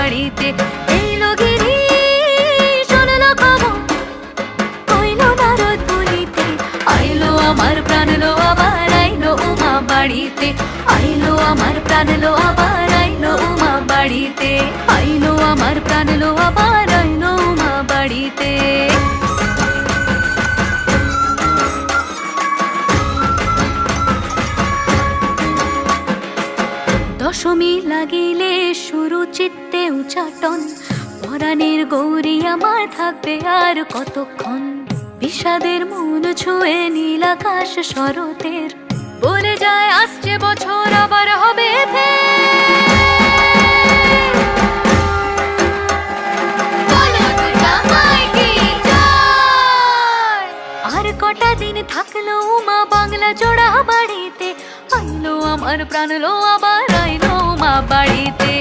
বাড়িতে। এলো গিরি শুনলো খবর, হইলো নারদ বলিতে, আইলো আমার প্রাণ লো আবার আইলো উমা বাড়িতে। আইলো আমার প্রাণ লো আবার আইলো উমা বাড়িতে। আইলো আমার প্রাণ লো আবার আইলো উমা বাড়িতে। দশমী লাগিলে শুরু চিত্তে উচাটন, পরাণের গৌরী আমার থাকবে আর কতক্ষণ। বিষাদের মন ছুঁয়ে নীল আকাশ শরতের, বলে যায় আসছে বছর আবার হবে আর কটা দিন থাকলো উমা বাংলা জোড়া বাড়িতে। আইলো আমার প্রাণ লো আবার আইলো উমা বাড়িতে।